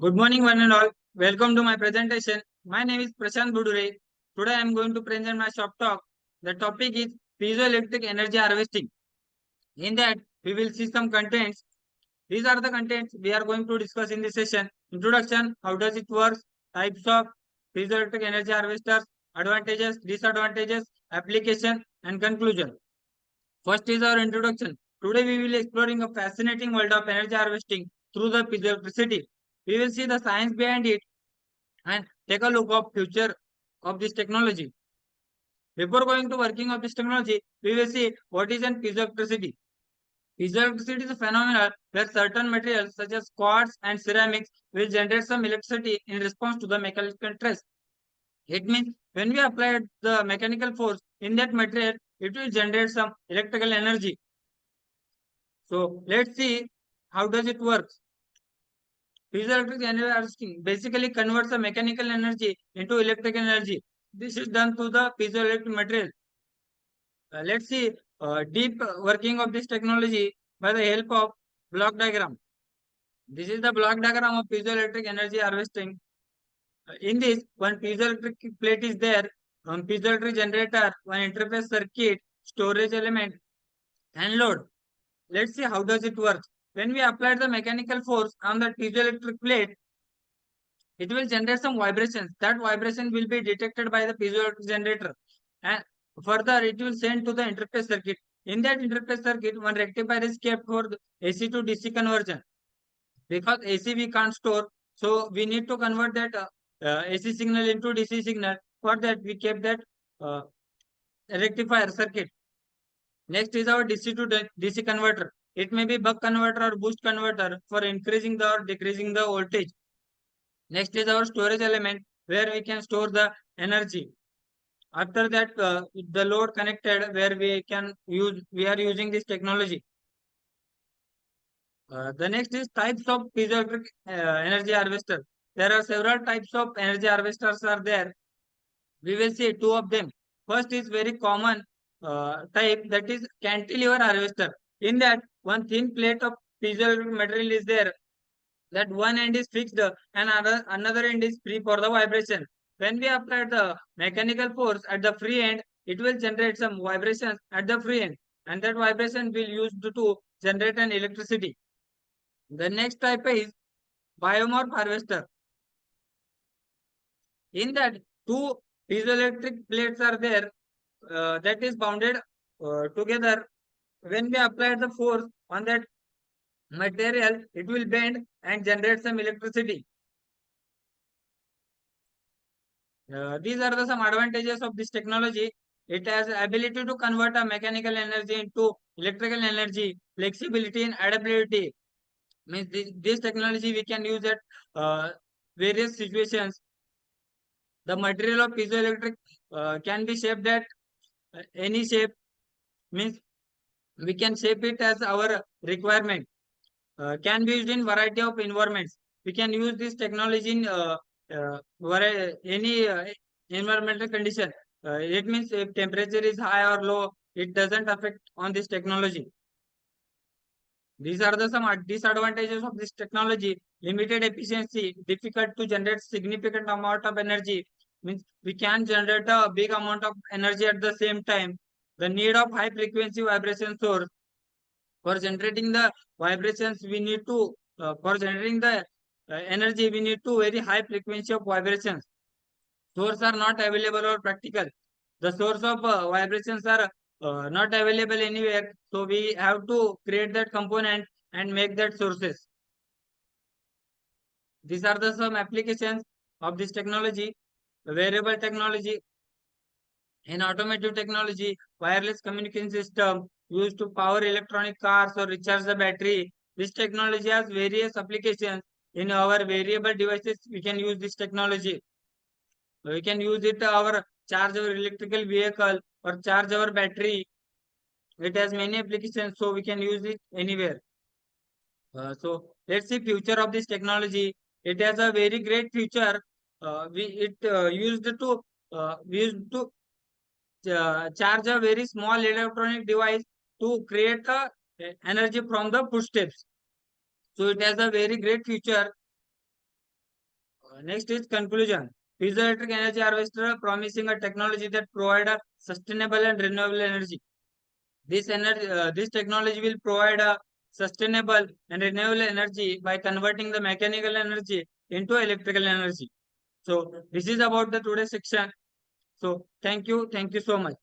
Good morning, one and all. Welcome to my presentation. My name is Prashant Budure. Today I am going to present my shop talk. The topic is piezoelectric energy harvesting. In that, we will see some contents. These are the contents we are going to discuss in this session. Introduction, how does it work, types of piezoelectric energy harvesters, advantages, disadvantages, application, and conclusion. First is our introduction. Today we will exploring a fascinating world of energy harvesting through the piezoelectricity. We will see the science behind it and take a look of future of this technology. Before going to working of this technology, we will see what is an piezoelectricity. Piezoelectricity is a phenomenon where certain materials such as quartz and ceramics will generate some electricity in response to the mechanical stress. It means when we apply the mechanical force in that material, it will generate some electrical energy. So let's see how does it work. Piezoelectric energy harvesting basically converts a mechanical energy into electrical energy. This is done through the piezoelectric material. Let's see deep working of this technology by the help of block diagram. This is the block diagram of piezoelectric energy harvesting. In this, one piezoelectric plate is there, one piezoelectric generator, one interface circuit, storage element, and load. Let's see how does it work. When we apply the mechanical force on the piezoelectric plate, it will generate some vibrations. That vibration will be detected by the piezoelectric generator. And further, it will send to the interface circuit. In that interface circuit, one rectifier is kept for the AC to DC conversion. Because AC we can't store, so we need to convert that AC signal into DC signal. For that, we kept that uh, rectifier circuit. Next is our DC to DC converter. It may be buck converter or boost converter for increasing the or decreasing the voltage. Next is our storage element where we can store the energy. After that, the load connected where we are using this technology. The next is types of piezoelectric energy harvester. There are several types of energy harvesters are there. We will see two of them. First is very common type, that is cantilever harvester. In that, one thin plate of piezoelectric material is there, that one end is fixed and another end is free for the vibration. When we apply the mechanical force at the free end, it will generate some vibrations at the free end, and that vibration will used to generate an electricity. The next type is biomorph harvester. In that, two piezoelectric plates are there that is bounded together. When we apply the force on that material, it will bend and generate some electricity. These are some advantages of this technology. It has ability to convert a mechanical energy into electrical energy, flexibility and adaptability. Means this technology we can use at various situations. The material of piezoelectric can be shaped at any shape. Means we can shape it as our requirement. Can be used in variety of environments. We can use this technology in any environmental condition. It means if temperature is high or low, it doesn't affect on this technology. These are the some disadvantages of this technology. Limited efficiency, difficult to generate significant amount of energy. Means we can generate a big amount of energy at the same time. The need of high frequency vibration source. For generating the vibrations, we need to for generating the energy, we need to very high frequency of vibrations. Source are not available or practical. The source of vibrations are not available anywhere, so we have to create that component and make that sources. These are the some applications of this technology. Wearable technology, in automotive technology, wireless communication system used to power electronic cars or recharge the battery. This technology has various applications. In our variable devices, we can use this technology. We can use it our charge our electrical vehicle or charge our battery. It has many applications, so we can use it anywhere. So let's see future of this technology. It has a very great future. We used to charge a very small electronic device to create energy from the footsteps. So it has a very great future. Next is conclusion. Piezoelectric energy harvester promising a technology that provide a sustainable and renewable energy. This technology will provide a sustainable and renewable energy by converting the mechanical energy into electrical energy. So this is about the today's section. So thank you so much.